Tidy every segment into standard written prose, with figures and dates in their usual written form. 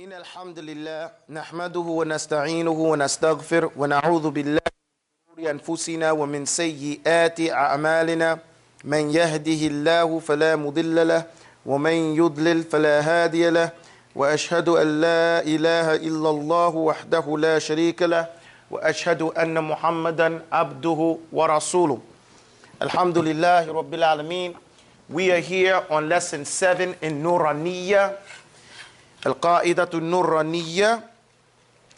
إن الحمد لله نحمده ونستعينه ونستغفر ونعوذ بالله من شرور أنفسنا ومن سيئات أعمالنا من يهده الله فلا مضل له ومن يضلل فلا هادي له وأشهد أن لا إله إلا الله وحده لا شريك له وأشهد أن محمدا عبده ورسوله. الحمد لله رب العالمين. We are here on lesson 7 in Nuraniyya, Al-Qa'idatu Nuraniyya,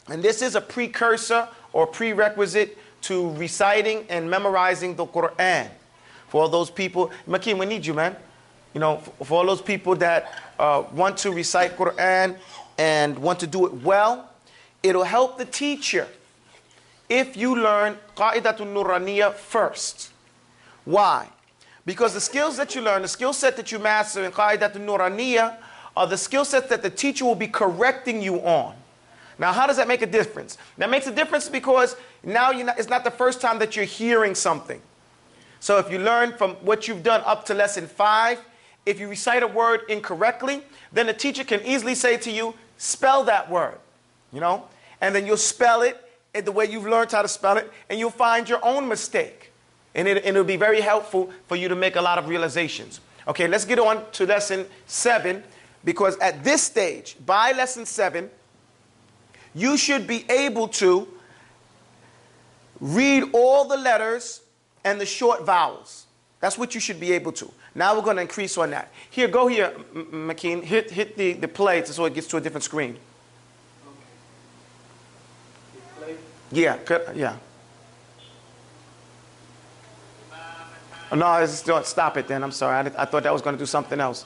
and this is a precursor or prerequisite to reciting and memorizing the Quran. For all those people, Makin, we need you, man. You know, for all those people that want to recite Quran and want to do it well, it'll help the teacher if you learn Qa'idatu Nuraniyya first. Why? Because the skills that you learn, the skill set that you master in Qa'idatu Nuraniyya are the skill sets that the teacher will be correcting you on. Now, how does that make a difference? That makes a difference because now it's not the first time that you're hearing something. So if you learn from what you've done up to lesson 5, if you recite a word incorrectly, then the teacher can easily say to you, spell that word, you know? And then you'll spell it in the way you've learned how to spell it, and you'll find your own mistake. And it'll be very helpful for you to make a lot of realizations. Okay, let's get on to lesson 7, because at this stage, by lesson 7, you should be able to read all the letters and the short vowels. That's what you should be able to. Now we're going to increase on that. Here, go here, Makeen. Hit the play so it gets to a different screen. Okay. Yeah, yeah. No, stop it then. I'm sorry. I thought that was going to do something else.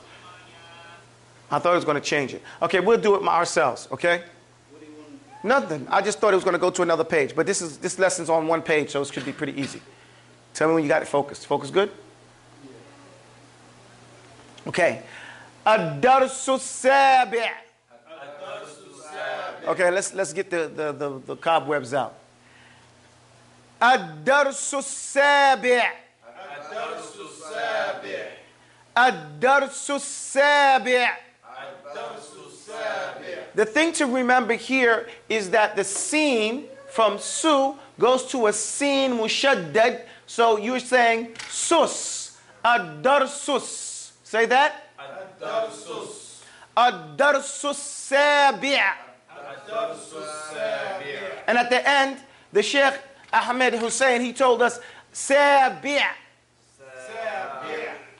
I thought it was going to change it. Okay, we'll do it ourselves, okay? What do you want? Nothing. I just thought it was going to go to another page. But this lesson's on one page, so it should be pretty easy. Tell me when you got it focused. Focus good? Yeah. Okay. Ad-darsu sabi'. Okay, let's get the cobwebs out. Ad-darsu sabi'. Ad-darsu sabi'. Ad-darsu sabi'. The thing to remember here is that the seen from su goes to a seen mushaddad. So you're saying sus. Ad-darsus. Say that. Ad-darsus. Ad-darsus sabi'. Ad-darsus sabi'. And at the end, the Sheikh Ahmed Hussein, he told us sabi'.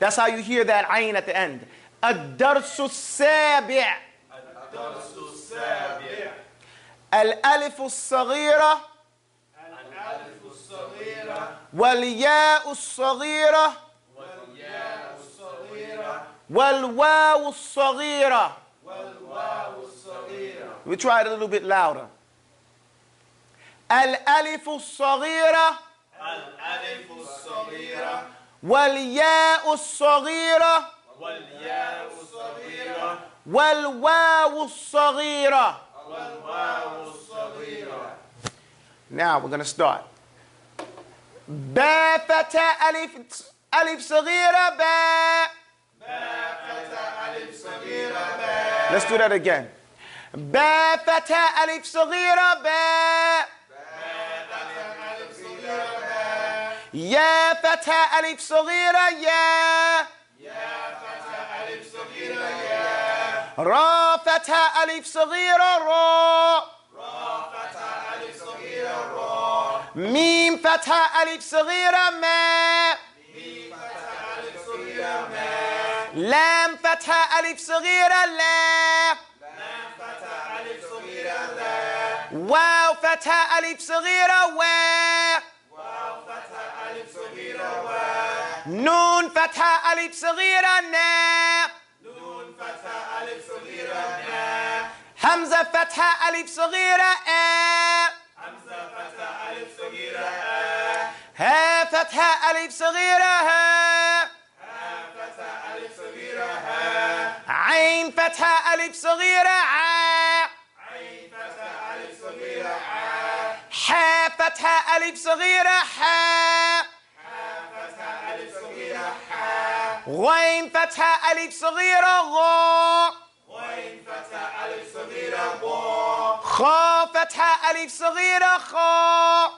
That's how you hear that ayn at the end. Ad-darsu sabi'. Ad-darsu sabi'. Al-alif as-saghira. Al-alif as-saghira. Wal-ya' as-saghira. Wal-ya' as-saghira. Wal-waw as-saghira. Wal-waw as-saghira. We try it a little bit louder. Al-alif as-saghira. Al-alif as-saghira. والياء الصغيرة والياء الصغيرة والواو الصغيرة والواو الصغيرة. Now we're going to start. با فتاء ألف صغيرة با. با فتاء ألف صغيرة با. Let's do that again. با فتاء ألف صغيرة با. يا فتاة ألف صغيرة يا. يا فتاة ألف صغيرة يا. را فتاة ألف صغيرة را. را فتاة ألف صغيرة را. ميم فتاة ألف صغيرة ما. ميم فتاة ألف صغيرة ما. لام فتاة ألف صغيرة لا. لام فتاة ألف صغيرة لا. واو فتاة ألف صغيرة وا. نون فتحة ألف صغيرة نا. نون فتحة ألف صغيرة نا. همزة فتحة ألف صغيرة آ. همزة فتحة ألف صغيرة آ. ها فتحة ألف صغيرة ها. ها فتحة ألف صغيرة ها. عين فتحة ألف صغيرة ع. عين فتحة ألف صغيرة ع. حا فتحة ألف صغيرة حا. غين فتحة ألف صغيرة غا. غين خاء فتحة ألف صغيرة خاء.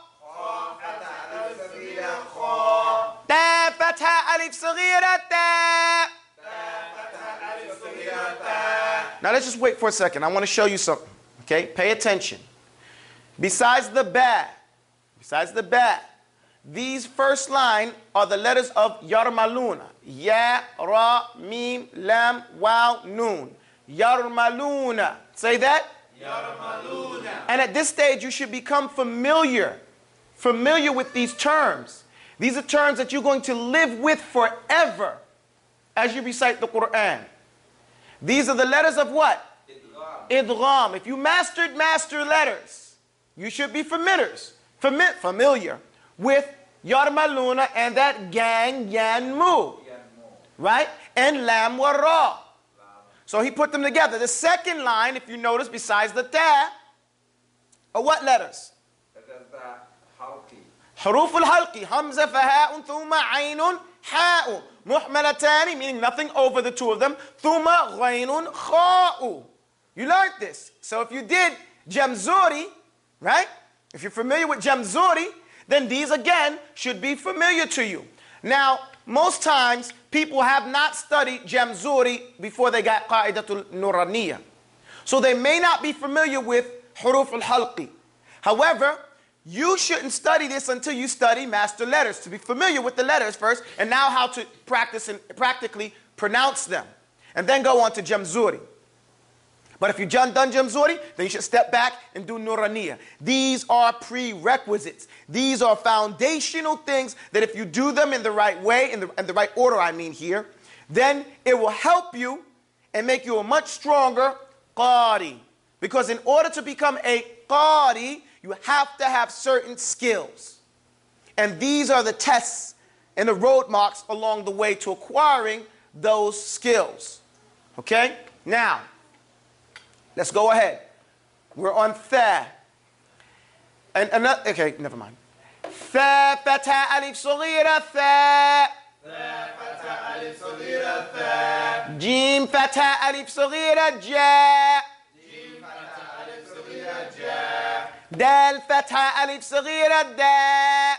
تاء فتحة ألف صغيرة تاء. Now let's just wait for a second. I want to show you something. Okay, pay attention. Besides the ba, these first line are the letters of yarmaluna. Ya, ra, mim, lam, waw, noon. Yarmaluna. Say that. Yarmaluna. And at this stage, you should become familiar with these terms. These are terms that you're going to live with forever as you recite the Quran. These are the letters of what? Idgham. If you master letters, you should be familiar with yarmaluna and that gang, yan, mu. Right? And lam wa ra. So he put them together. The second line, if you notice, besides the ta, are what letters? حروف الحلق همزة فهاء ثم عين حاء محملتان, meaning nothing over the two of them, ثم غين خاء. You learned this. So if you did Jamzuri, right? If you're familiar with Jamzuri, then these again should be familiar to you. Now, most times people have not studied Jamzuri before they got Qa'idatul Nuraniyah. So they may not be familiar with Huruf al-Halqi. However, you shouldn't study this until you study master letters, to be familiar with the letters first, and now how to practice and practically pronounce them. And then go on to Jamzuri. But if you've done Jamzuri, then you should step back and do Nuraniyah. These are prerequisites. These are foundational things that if you do them in the right way, in the right order I mean here, then it will help you and make you a much stronger Qari. Because in order to become a Qari, you have to have certain skills. And these are the tests and the roadmarks along the way to acquiring those skills. Okay? Now, let's go ahead. We're on tha. And another, okay, never mind. Tha, fatha, alif, saghira, tha. Tha, fatha, alif, saghira, tha. Jim, fatha, alif, saghira, ja. Jim, fatha, alif, saghira, ja. دال فتحة ألف صغيرة داء.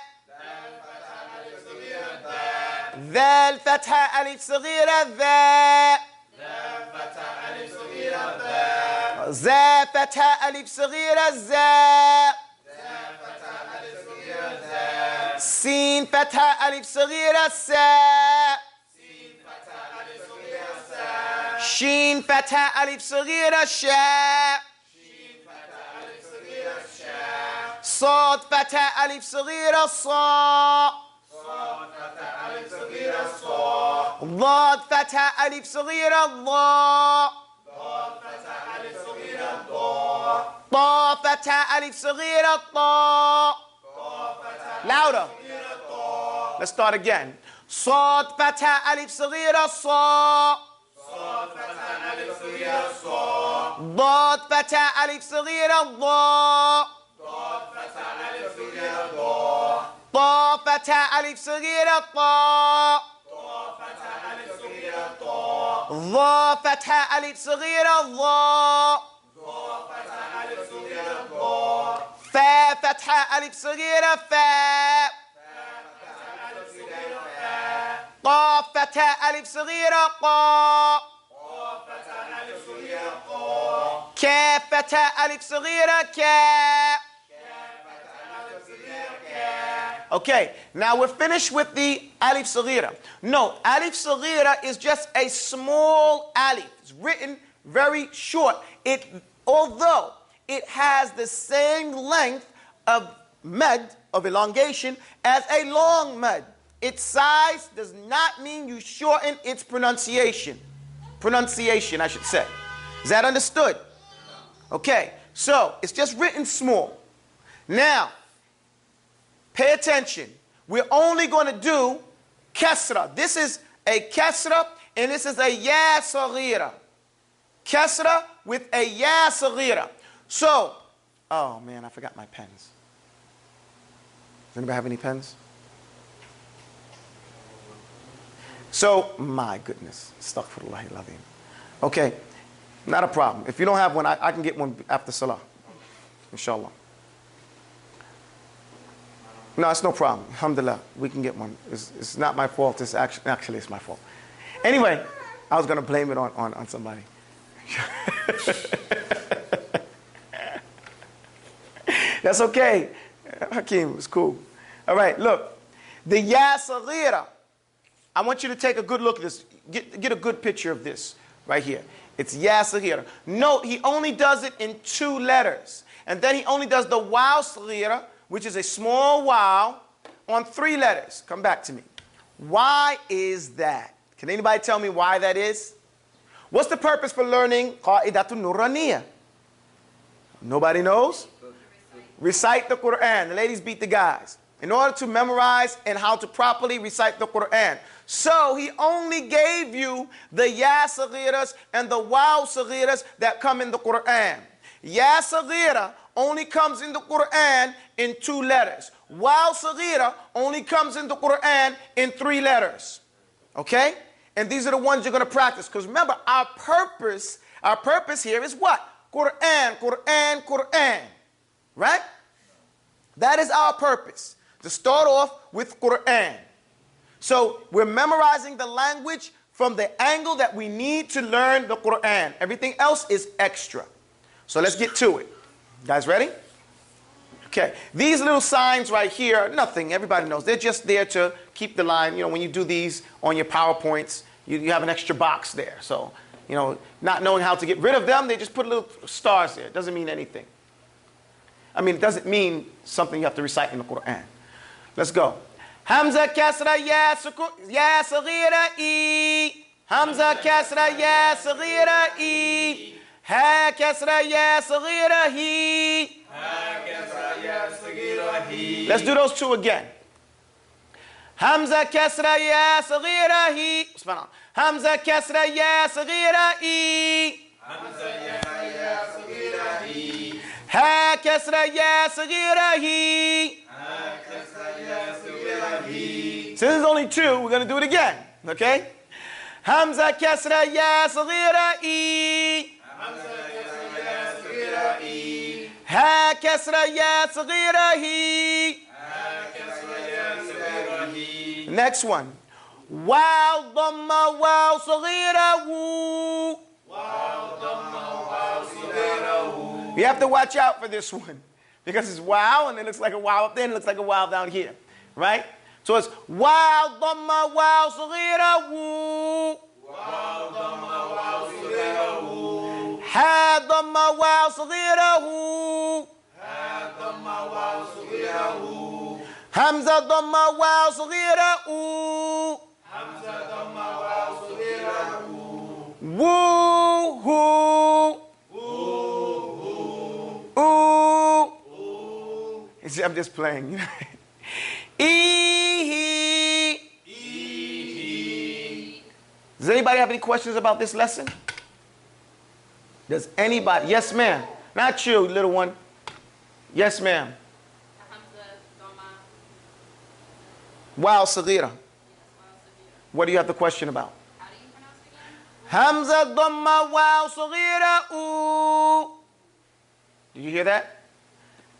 ذال فتحة ألف صغيرة ذاء. زا فتحة ألف صغيرة زاء. سين فتحة ألف صغيرة ساء. شين فتحة ألف صغيرة شاء. صاد فتحة ألف صغيرة صاء. ضاد فتحة ألف صغيرة ضاء. طاء فتحة ألف صغيرة طاء. Louder. Let's start again. صاد فتحة ألف صغيرة صاء. ضاد فتحة ألف صغيرة ضاء. طاء فتحة ألف صغيرة طاء. ضاء فتحة ألف صغيرة ضاء. فاء فتحة ألف صغيرة فاء. قاف فتحة ألف صغيرة قاء. كاف فتحة ألف صغيرة كاء. Okay, now we're finished with the alif saghira. No, alif saghira is just a small alif. It's written very short. Although it has the same length of mad, of elongation, as a long mad. Its size does not mean you shorten its pronunciation. Pronunciation, I should say. Is that understood? Okay, so it's just written small. Now, pay attention. We're only going to do kasra. This is a kasra and this is a ya saghira. Kasra with a ya saghira. So, oh man, I forgot my pens. Does anybody have any pens? So, my goodness. Astaghfirullah al-azim. Okay. Not a problem. If you don't have one, I can get one after Salah. Inshallah. No, it's no problem. Alhamdulillah, we can get one. It's not my fault. It's actually it's my fault. Anyway, I was going to blame it on somebody. That's okay. Hakeem, it's cool. All right, look. The ya saghira. I want you to take a good look at this. Get a good picture of this right here. It's ya saghira. Note, he only does it in 2 letters. And then he only does the waw saghira, which is a small waw, on 3 letters. Come back to me. Why is that? Can anybody tell me why that is? What's the purpose for learning Qa'idatun Nuraniyah? Nobody knows? Recite the Quran. The ladies beat the guys. In order to memorize and how to properly recite the Quran. So he only gave you the ya saghiras and the waw saghiras that come in the Quran. Ya saghira only comes in the Quran in 2 letters. Waw saghira only comes in the Quran in 3 letters. Okay? And these are the ones you're going to practice. Because remember, our purpose here is what? Quran, Quran, Quran. Right? That is our purpose. To start off with Quran. So we're memorizing the language from the angle that we need to learn the Quran. Everything else is extra. So let's get to it. Guys ready? Okay. These little signs right here, nothing. Everybody knows. They're just there to keep the line. You know, when you do these on your PowerPoints, you have an extra box there. So, you know, not knowing how to get rid of them, they just put little stars there. It doesn't mean anything. I mean, it doesn't mean something you have to recite in the Quran. Let's go. Hamza kasra ya saghira I. Hamza kasra ya saghira I. Ha kasra ya saghira hi. Ha kasra ya saghira hi. Let's do those 2 again. Hamza kasra ya saghira hi. Subhanallah. Hamza kasra ya saghira I. Hamza ya saghira hi. Ha kasra ya saghira hi. Ha kasra ya saghira hi. Since there's only 2, we're going to do it again. Okay? Hamza kasra ya saghira I. Hamza kasra ya saghira I. Ha kasra ya saghira hi. Ha kasra ya saghira hi. Next one. Waw dhamma waw saghira wu. Waw dhamma waw saghira wu. You have to watch out for this one. Because it's wow, and it looks like a wow up there, and it looks like a wow down here. Right? So it's wow, dhamma, wow, saghira, woo. Wow, dhamma, wow, saghira, woo. Ha, dhamma, wow, saghira, woo. Ha, dhamma, wow, saghira, woo. Hamza, dhamma, wow, saghira, woo. Hamza, dhamma, wow, saghira, woo. Woo, hoo. Ooh. I'm just playing. Ee-hee. Ee-hee. Does anybody have any questions about this lesson? Does anybody? Yes, ma'am. Not you, little one. Yes, ma'am. Wow, saghira. What do you have the question about? How do you pronounce it again? Hamza, dhamma, wow, saghira, ooh. Did you hear that?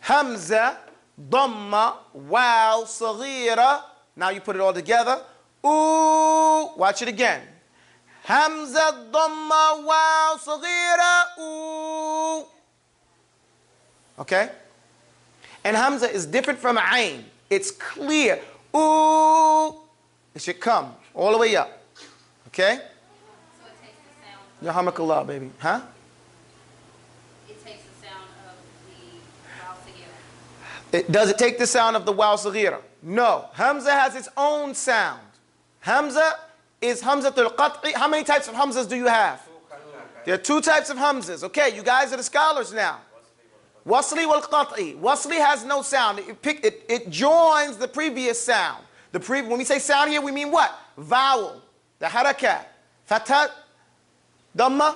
Hamza, dhamma, waw, saghira. Now you put it all together. Ooh. Watch it again. Hamza, dhamma, waw, saghira, ooh. Okay? And Hamza is different from Ain. It's clear. Ooh. It should come all the way up. Okay? So it takes the sound. Yahamakallah, baby. Huh? Does it take the sound of the waw saghira? No. Hamza has its own sound. Hamza is Hamzatul Qat'i. How many types of Hamzas do you have? There are 2 types of Hamzas. Okay, you guys are the scholars now. Wasli wal Qat'i. Wasli has no sound. It joins the previous sound. When we say sound here, we mean what? Vowel. The harakat. Fathat. Dhamma.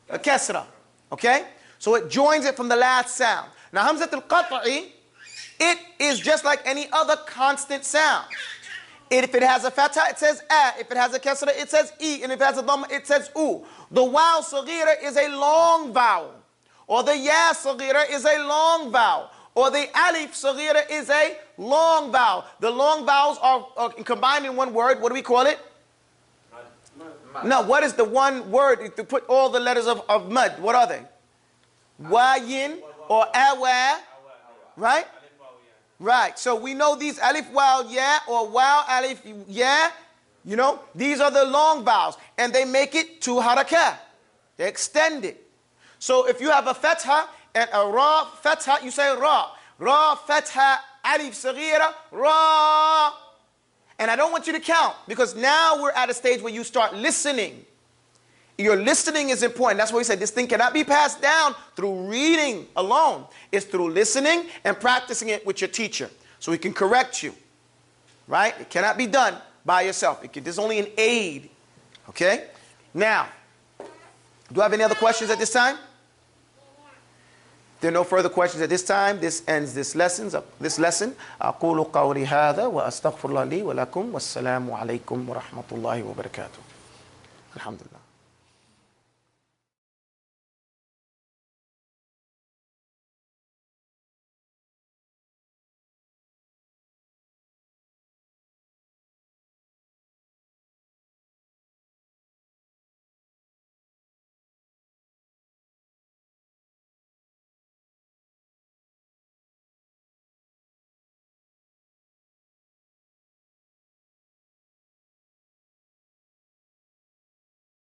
Kasra. Okay? So it joins it from the last sound. Now Hamzatul Qat'i, it is just like any other constant sound. If it has a fatha, it says a. If it has a kasra, it says e. And if it has a dhamma, it says u. The waw saghira is a long vowel. Or the ya saghira is a long vowel. Or the alif saghira is a long vowel. The long vowels are combined in one word. What do we call it? No, what is the one word to put all the letters of mud? What are they? Wayin or awa, right? Right. So we know these alif waw ya or waw alif ya, you know, these are the long vowels. And they make it two harakah. They extend it. So if you have a fatha and a ra fatha, you say ra. Ra fatha alif saghira ra. And I don't want you to count because now we're at a stage where you start listening. Your listening is important. That's why we said this thing cannot be passed down through reading alone. It's through listening and practicing it with your teacher so he can correct you. Right? It cannot be done by yourself. There's only an aid. Okay? Now, do I have any other questions at this time? There are no further questions at this time. This ends this lesson. أقول قولي هذا وأستغفر الله لي ولكم والسلام عليكم ورحمة الله وبركاته. الحمد لله.